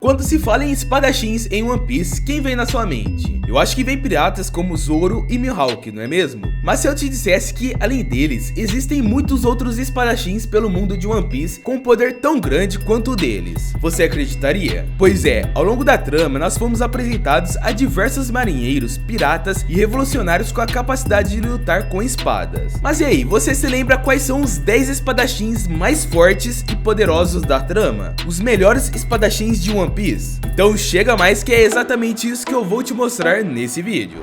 Quando se fala em espadachins em One Piece, quem vem na sua mente? Eu acho que vem piratas como Zoro e Mihawk, não é mesmo? Mas se eu te dissesse que, além deles, existem muitos outros espadachins pelo mundo de One Piece com um poder tão grande quanto o deles, você acreditaria? Pois é, ao longo da trama nós fomos apresentados a diversos marinheiros, piratas e revolucionários com a capacidade de lutar com espadas. Mas e aí, você se lembra quais são os 10 espadachins mais fortes e poderosos da trama? Os melhores espadachins de One Piece? Então chega mais que é exatamente isso que eu vou te mostrar nesse vídeo.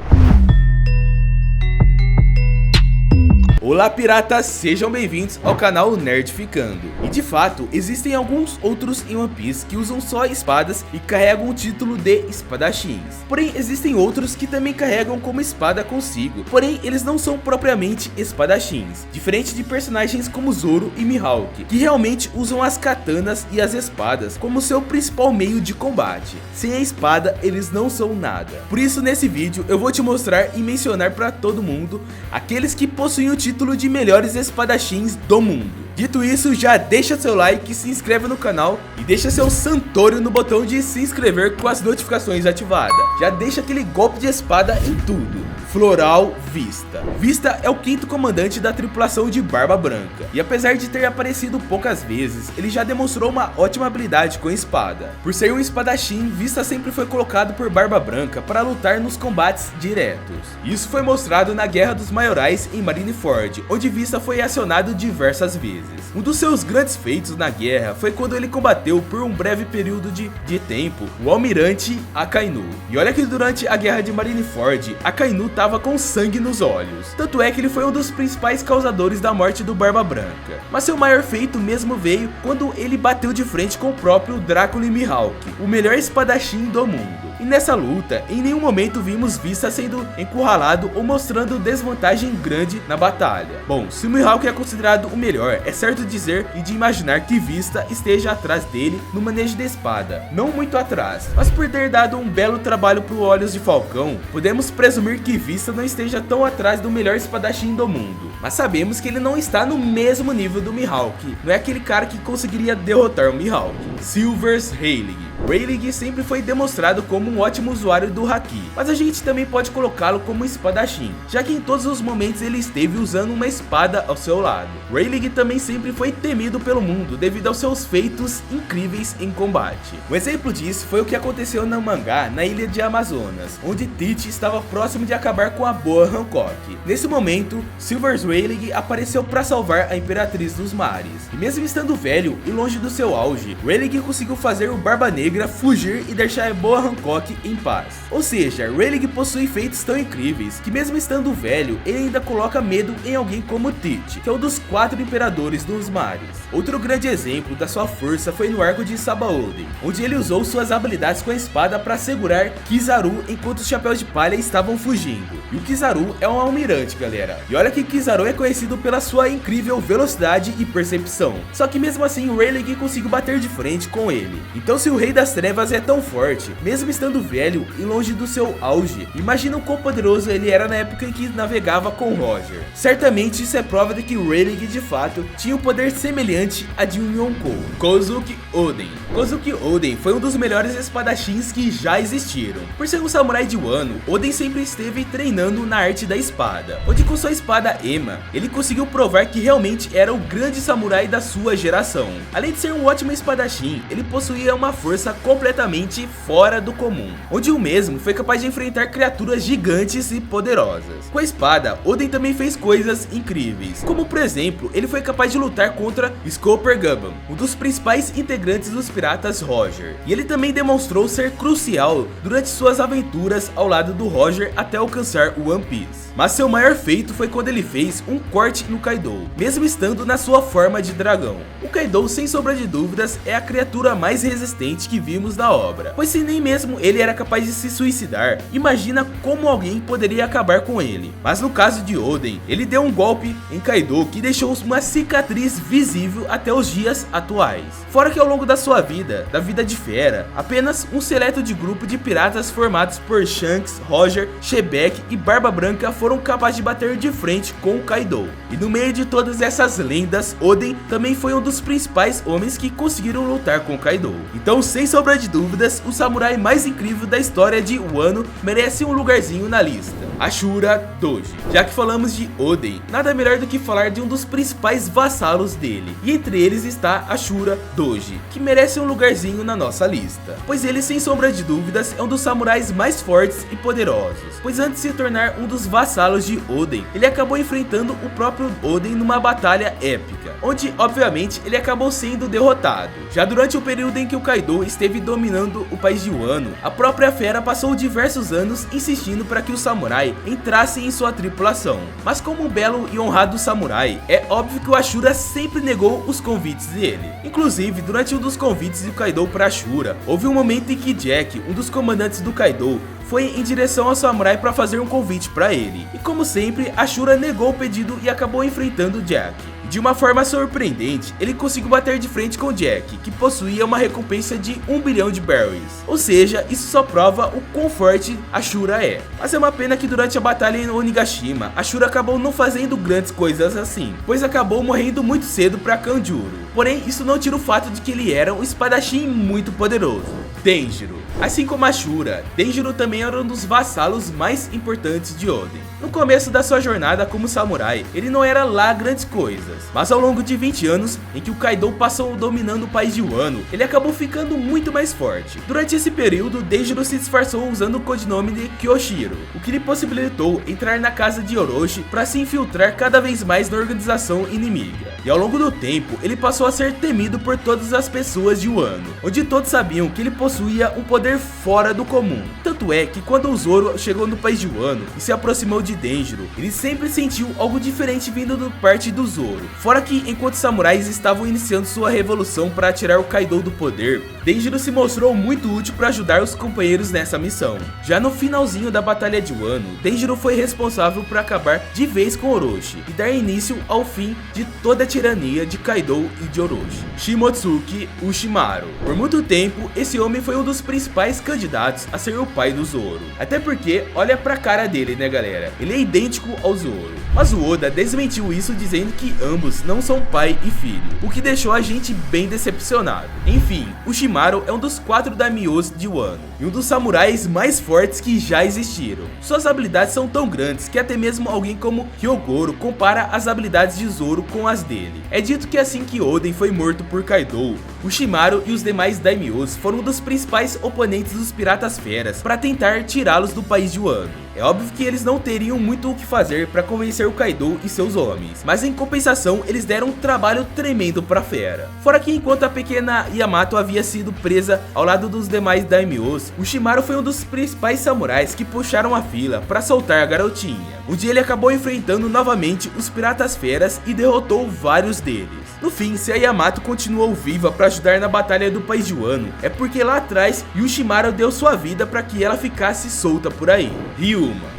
Olá piratas, sejam bem-vindos ao canal Nerdficando. E de fato, existem alguns outros em One Piece que usam só espadas e carregam o título de espadachins. Porém, existem outros que também carregam como espada consigo, porém eles não são propriamente espadachins, diferente de personagens como Zoro e Mihawk, que realmente usam as katanas e as espadas como seu principal meio de combate. Sem a espada, eles não são nada. Por isso, nesse vídeo, eu vou te mostrar e mencionar para todo mundo aqueles que possuem o título de melhores espadachins do mundo. Dito isso, já deixa seu like, se inscreve no canal e deixa seu santório no botão de se inscrever com as notificações ativadas. Já deixa aquele golpe de espada em tudo. Floral Vista. Vista é o 5º comandante da tripulação de Barba Branca, e apesar de ter aparecido poucas vezes, ele já demonstrou uma ótima habilidade com espada. Por ser um espadachim, Vista sempre foi colocado por Barba Branca para lutar nos combates diretos. Isso foi mostrado na Guerra dos Maiorais em Marineford, onde Vista foi acionado diversas vezes. Um dos seus grandes feitos na guerra foi quando ele combateu por um breve período de tempo o almirante Akainu. E olha que durante a Guerra de Marineford, Akainu tava com sangue nos olhos, tanto é que ele foi um dos principais causadores da morte do Barba Branca. Mas seu maior feito mesmo veio quando ele bateu de frente com o próprio Drácula e Mihawk, o melhor espadachim do mundo. E nessa luta, em nenhum momento vimos Vista sendo encurralado ou mostrando desvantagem grande na batalha. Bom, se o Mihawk é considerado o melhor, é certo dizer e de imaginar que Vista esteja atrás dele no manejo da espada, não muito atrás, mas por ter dado um belo trabalho pro Olhos de Falcão, podemos presumir que Vista não esteja tão atrás do melhor espadachim do mundo. Mas sabemos que ele não está no mesmo nível do Mihawk, não é aquele cara que conseguiria derrotar o Mihawk. Silvers Rayleigh. Rayleigh sempre foi demonstrado como um ótimo usuário do Haki, mas a gente também pode colocá-lo como espadachim, já que em todos os momentos ele esteve usando uma espada ao seu lado. Rayleigh também sempre foi temido pelo mundo devido aos seus feitos incríveis em combate. Um exemplo disso foi o que aconteceu no mangá na ilha de Amazonas, onde Tite estava próximo de acabar com a boa Hancock. Nesse momento, Silvers Rayleigh apareceu para salvar a Imperatriz dos Mares, e mesmo estando velho e longe do seu auge, Rayleigh conseguiu fazer o Barba Negra fugir e deixar a boa Hancock em paz. Ou seja, Rayleigh possui feitos tão incríveis que mesmo estando velho, ele ainda coloca medo em alguém como Tite, que é um dos 4 imperadores dos mares. Outro grande exemplo da sua força foi no arco de Sabaody, onde ele usou suas habilidades com a espada para segurar Kizaru enquanto os Chapéus de Palha estavam fugindo. E o Kizaru é um almirante, galera. E olha que Kizaru é conhecido pela sua incrível velocidade e percepção. Só que mesmo assim, Rayleigh conseguiu bater de frente com ele. Então se o Rei das Trevas é tão forte, mesmo estando velho e longe do seu auge, imagina o quão poderoso ele era na época em que navegava com Roger. Certamente isso é prova de que Rayleigh de fato tinha um poder semelhante a de um Yonkou. Kozuki Oden. Kozuki Oden foi um dos melhores espadachins que já existiram. Por ser um samurai de Wano, Oden sempre esteve treinando na arte da espada, onde com sua espada Ema, ele conseguiu provar que realmente era o grande samurai da sua geração. Além de ser um ótimo espadachim, ele possuía uma força completamente fora do comum, onde o mesmo foi capaz de enfrentar criaturas gigantes e poderosas. Com a espada, Oden também fez coisas incríveis, como por exemplo, ele foi capaz de lutar contra Scooper Gubban, um dos principais integrantes dos piratas Roger, e ele também demonstrou ser crucial durante suas aventuras ao lado do Roger até alcançar o One Piece. Mas seu maior feito foi quando ele fez um corte no Kaido, mesmo estando na sua forma de dragão. O Kaido, sem sombra de dúvidas, é a criatura mais resistente que vimos da obra, pois se nem mesmo ele era capaz de se suicidar, imagina como alguém poderia acabar com ele. Mas no caso de Oden, ele deu um golpe em Kaido que deixou uma cicatriz visível até os dias atuais. Fora que ao longo da sua vida da vida de fera, apenas um seleto de grupo de piratas formados por Shanks, Roger, Shebeck e Barba Branca foram capazes de bater de frente com o Kaido. E no meio de todas essas lendas, Oden também foi um dos principais homens que conseguiram lutar com o Kaido. Então, sem sombra de dúvidas, o samurai mais incrível da história de Wano merece um lugarzinho na lista: Ashura Doji. Já que falamos de Oden, nada melhor do que falar de um dos principais vassalos dele, e entre eles está Ashura Doji, que merece um lugarzinho na nossa lista, pois ele, sem sombra de dúvidas, é um dos samurais mais fortes e poderosos, pois antes de se tornar um dos vassalos de Oden, ele acabou enfrentando o próprio Oden numa batalha épica, onde obviamente ele acabou sendo derrotado. Já durante o período em que o Kaido esteve dominando o país de Wano, a própria fera passou diversos anos insistindo para que o samurai entrasse em sua tripulação, mas como um belo e honrado samurai, é óbvio que o Ashura sempre negou os convites dele. Inclusive, durante um dos convites do Kaido para Ashura, houve um momento em que Jack, um dos comandantes do Kaido, foi em direção ao samurai para fazer um convite para ele, e como sempre, Ashura negou o pedido e acabou enfrentando Jack. De uma forma surpreendente, ele conseguiu bater de frente com Jack, que possuía uma recompensa de 1 bilhão de berries. Ou seja, isso só prova o quão forte Ashura é. Mas é uma pena que durante a batalha em Onigashima, Ashura acabou não fazendo grandes coisas assim, pois acabou morrendo muito cedo para Kanjuro. Porém, isso não tira o fato de que ele era um espadachim muito poderoso. Denjiro. Assim como Ashura, Denjiro também era um dos vassalos mais importantes de Oden. No começo da sua jornada como samurai, ele não era lá grandes coisas, mas ao longo de 20 anos em que o Kaido passou dominando o país de Wano, ele acabou ficando muito mais forte. Durante esse período, Denjiro se disfarçou usando o codinome de Kyoshiro, o que lhe possibilitou entrar na casa de Orochi para se infiltrar cada vez mais na organização inimiga. E ao longo do tempo, ele passou a ser temido por todas as pessoas de Wano, onde todos sabiam que ele possuía um poder fora do comum. Tanto é que quando o Zoro chegou no país de Wano e se aproximou de Denjiro, ele sempre sentiu algo diferente vindo da parte do Zoro. Fora que, enquanto os samurais estavam iniciando sua revolução para tirar o Kaido do poder, Denjiro se mostrou muito útil para ajudar os companheiros nessa missão. Já no finalzinho da batalha de Wano, Denjiro foi responsável por acabar de vez com Orochi e dar início ao fim de toda a tirania de Kaido e de Orochi. Shimotsuki Ushimaru. Por muito tempo, esse homem foi um dos principais candidatos a ser o pai do Zoro. Até porque, olha pra cara dele, né galera? Ele é idêntico ao Zoro. Mas o Oda desmentiu isso dizendo que ambos não são pai e filho, o que deixou a gente bem decepcionado. Enfim, Ushimaru é um dos 4 daimyos de Wano e um dos samurais mais fortes que já existiram. Suas habilidades são tão grandes que até mesmo alguém como Hyogoro compara as habilidades de Zoro com as dele. É dito que assim que Oden foi morto por Kaido, Ushimaru e os demais daimyos foram um dos principais oponentes dos piratas feras para tentar tirá-los do país de Wano. É óbvio que eles não teriam muito o que fazer para convencer o Kaido e seus homens, mas em compensação eles deram um trabalho tremendo para a fera. Fora que enquanto a pequena Yamato havia sido presa ao lado dos demais daimyos, Ushimaru foi um dos principais samurais que puxaram a fila para soltar a garotinha, onde ele acabou enfrentando novamente os piratas feras e derrotou vários deles. No fim, se a Yamato continuou viva para ajudar na batalha do país de Wano, é porque lá atrás Ushimaru deu sua vida para que ela ficasse solta por aí.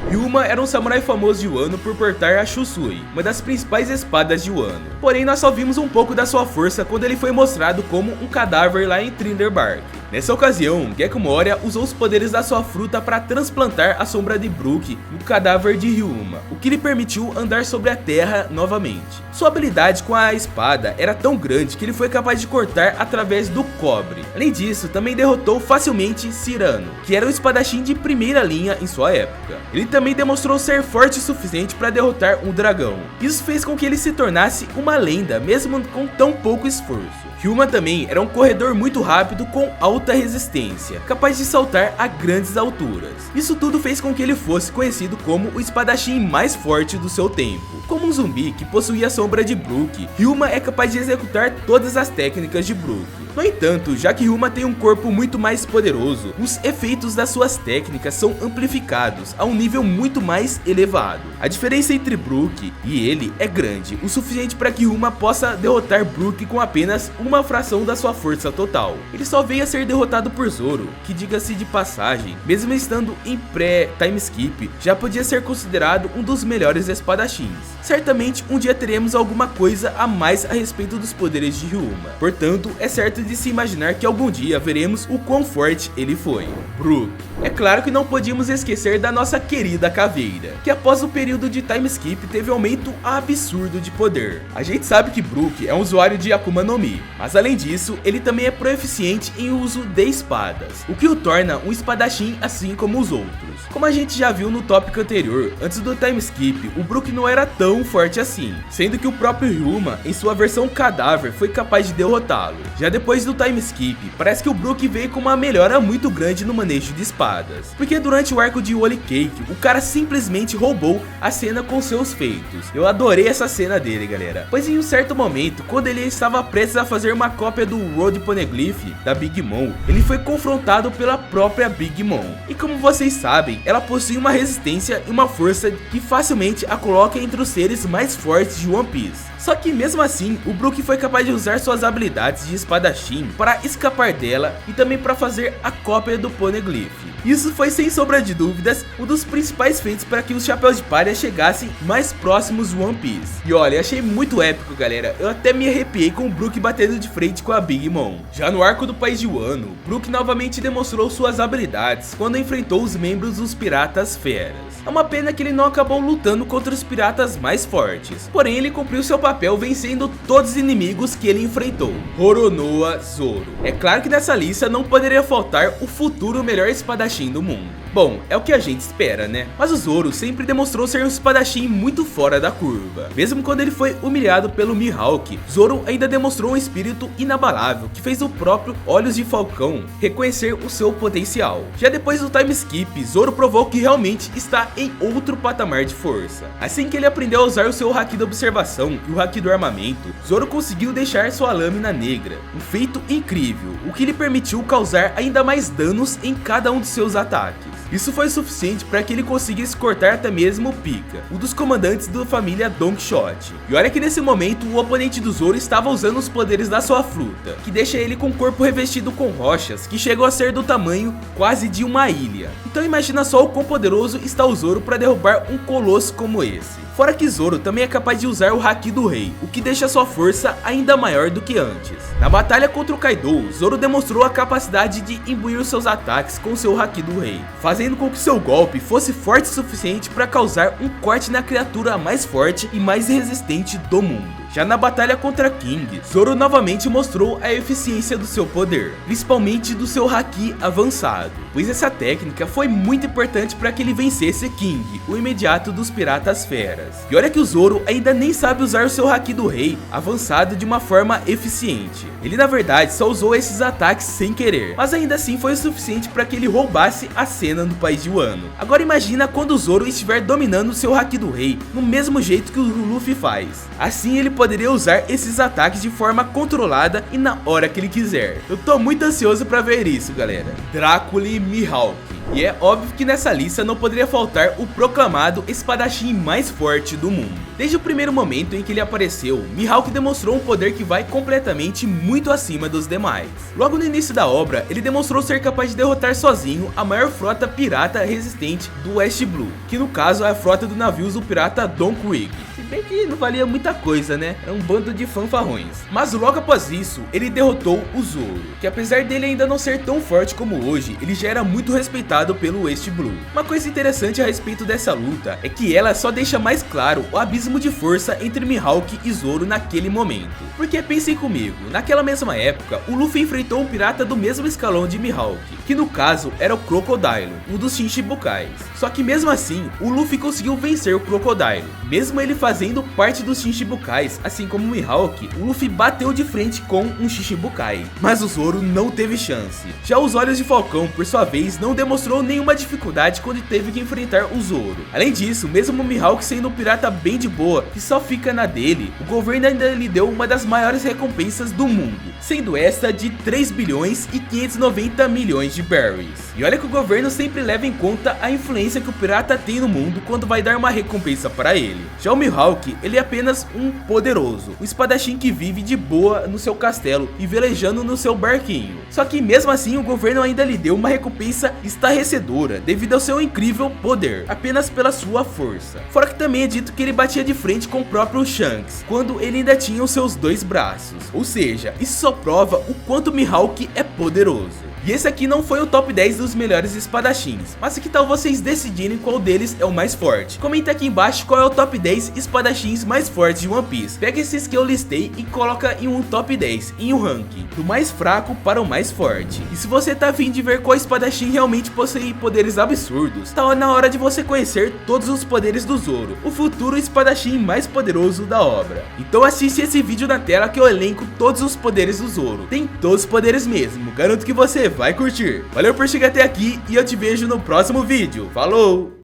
Ryuma era um samurai famoso de Wano por portar a Shusui, uma das principais espadas de Wano. Porém, nós só vimos um pouco da sua força quando ele foi mostrado como um cadáver lá em Thriller Bark. Nessa ocasião, Gekko Moria usou os poderes da sua fruta para transplantar a sombra de Brook no cadáver de Ryuma, o que lhe permitiu andar sobre a terra novamente. Sua habilidade com a espada era tão grande que ele foi capaz de cortar através do cobre. Além disso, também derrotou facilmente Cyrano, que era um espadachim de primeira linha em sua época. Ele também demonstrou ser forte o suficiente para derrotar um dragão. Isso fez com que ele se tornasse uma lenda, mesmo com tão pouco esforço. Ryuma também era um corredor muito rápido com alta resistência, capaz de saltar a grandes alturas. Isso tudo fez com que ele fosse conhecido como o espadachim mais forte do seu tempo. Como um zumbi que possuía a sombra de Brook, Ryuma é capaz de executar todas as técnicas de Brook. No entanto, já que Ryuma tem um corpo muito mais poderoso, os efeitos das suas técnicas são amplificados a um nível muito mais elevado. A diferença entre Brook e ele é grande, o suficiente para que Ryuma possa derrotar Brook com apenas uma fração da sua força total. Ele só veio a ser derrotado por Zoro, que, diga-se de passagem, mesmo estando em pré-time skip, já podia ser considerado um dos melhores espadachins. Certamente um dia teremos alguma coisa a mais a respeito dos poderes de Ryuma, portanto é certo de se imaginar que algum dia veremos o quão forte ele foi. Brook. É claro que não podíamos esquecer da nossa querida caveira, que após o período de time skip teve aumento absurdo de poder. A gente sabe que Brook é um usuário de Akuma no Mi, mas além disso, ele também é proeficiente em uso de espadas, o que o torna um espadachim assim como os outros. Como a gente já viu no tópico anterior, antes do time skip, o Brook não era tão forte assim, sendo que o próprio Ryuma, em sua versão cadáver, foi capaz de derrotá-lo. Já depois do time skip, parece que o Brook veio com uma melhora muito grande no manejo de espadas, porque durante o arco de Holy Cake, o cara simplesmente roubou a cena com seus feitos. Eu adorei essa cena dele, galera, pois em um certo momento, quando ele estava prestes a fazer uma cópia do Road Poneglyph da Big Mom, ele foi confrontado pela própria Big Mom, e como vocês sabem, ela possui uma resistência e uma força que facilmente a coloca entre os seres mais fortes de One Piece. Só que mesmo assim, o Brook foi capaz de usar suas habilidades de espadachim para escapar dela e também para fazer a cópia do Poneglyph. Isso foi sem sombra de dúvidas um dos principais feitos para que os Chapéus de Palha chegassem mais próximos do One Piece. E olha, achei muito épico, galera, eu até me arrepiei com o Brook batendo de frente com a Big Mom. Já no arco do País de Wano, Brook novamente demonstrou suas habilidades quando enfrentou os membros dos Piratas Feras. É uma pena que ele não acabou lutando contra os piratas mais fortes, porém ele cumpriu seu papel vencendo todos os inimigos que ele enfrentou. Roronoa Zoro. É claro que nessa lista não poderia faltar o futuro melhor espadachim do mundo. Bom, é o que a gente espera, né? Mas o Zoro sempre demonstrou ser um espadachim muito fora da curva. Mesmo quando ele foi humilhado pelo Mihawk, Zoro ainda demonstrou um espírito inabalável que fez o próprio Olhos de Falcão reconhecer o seu potencial. Já depois do time skip, Zoro provou que realmente está em outro patamar de força. Assim que ele aprendeu a usar o seu Haki da observação e o Haki do armamento, Zoro conseguiu deixar sua lâmina negra, um feito incrível, o que lhe permitiu causar ainda mais danos em cada um de seus ataques. Isso foi suficiente para que ele conseguisse cortar até mesmo o Pika, um dos comandantes da família Don Quixote. E olha que nesse momento o oponente do Zoro estava usando os poderes da sua fruta, que deixa ele com o corpo revestido com rochas que chegou a ser do tamanho quase de uma ilha. Então imagina só o quão poderoso está o Zoro para derrubar um colosso como esse. Fora que Zoro também é capaz de usar o Haki do Rei, o que deixa sua força ainda maior do que antes. Na batalha contra o Kaido, Zoro demonstrou a capacidade de imbuir os seus ataques com seu Haki do Rei, fazendo com que seu golpe fosse forte o suficiente para causar um corte na criatura mais forte e mais resistente do mundo. Já na batalha contra King, Zoro novamente mostrou a eficiência do seu poder, principalmente do seu Haki avançado, pois essa técnica foi muito importante para que ele vencesse King, o imediato dos Piratas Feras. E olha que o Zoro ainda nem sabe usar o seu Haki do Rei avançado de uma forma eficiente. Ele na verdade só usou esses ataques sem querer, mas ainda assim foi o suficiente para que ele roubasse a cena do País de Wano. Agora imagina quando o Zoro estiver dominando o seu Haki do Rei no mesmo jeito que o Luffy faz. Assim ele poderia usar esses ataques de forma controlada e na hora que ele quiser. Eu tô muito ansioso pra ver isso, galera. Drácula e Mihawk. E é óbvio que nessa lista não poderia faltar o proclamado espadachim mais forte do mundo. Desde o primeiro momento em que ele apareceu, Mihawk demonstrou um poder que vai completamente muito acima dos demais. Logo no início da obra, ele demonstrou ser capaz de derrotar sozinho a maior frota pirata resistente do West Blue, que no caso é a frota do navios do pirata Don Krieg. Se bem que não valia muita coisa, né? É um bando de fanfarrões. Mas logo após isso, ele derrotou o Zoro, que apesar dele ainda não ser tão forte como hoje, ele já era muito respeitado pelo West Blue. Uma coisa interessante a respeito dessa luta é que ela só deixa mais claro o abismo de força entre Mihawk e Zoro naquele momento. Porque pensem comigo, naquela mesma época, o Luffy enfrentou um pirata do mesmo escalão de Mihawk, que no caso era o Crocodile, um dos Shinchibukais. Só que mesmo assim, o Luffy conseguiu vencer o Crocodile, mesmo ele fazendo parte dos Shinchibukais, assim como o Mihawk, o Luffy bateu de frente com um Shinchibukai, mas o Zoro não teve chance. Já os Olhos de Falcão, por sua vez, não demonstrou nenhuma dificuldade quando teve que enfrentar o Zoro. Além disso, mesmo o Mihawk sendo um pirata bem de boa, que só fica na dele, o governo ainda lhe deu uma das maiores recompensas do mundo, sendo esta de 3 bilhões e 590 milhões de berries. E olha que o governo sempre leva em conta a influência que o pirata tem no mundo quando vai dar uma recompensa para ele. Já o Mihawk Mihawk, ele é apenas um poderoso, um espadachim que vive de boa no seu castelo e velejando no seu barquinho. Só que mesmo assim o governo ainda lhe deu uma recompensa estarrecedora devido ao seu incrível poder, apenas pela sua força. Fora que também é dito que ele batia de frente com o próprio Shanks, quando ele ainda tinha os seus 2 braços. Ou seja, isso só prova o quanto Mihawk é poderoso. E esse aqui não foi o top 10 dos melhores espadachins, mas que tal vocês decidirem qual deles é o mais forte? Comenta aqui embaixo qual é o top 10 espadachins mais fortes de One Piece. Pega esses que eu listei e coloca em um top 10, em um ranking, do mais fraco para o mais forte. E se você tá afim de ver qual espadachim realmente possui poderes absurdos, tá na hora de você conhecer todos os poderes do Zoro, o futuro espadachim mais poderoso da obra. Então assiste esse vídeo na tela que eu elenco todos os poderes do Zoro. Tem todos os poderes mesmo, garanto que você vai curtir. Valeu por chegar até aqui e eu te vejo no próximo vídeo. Falou!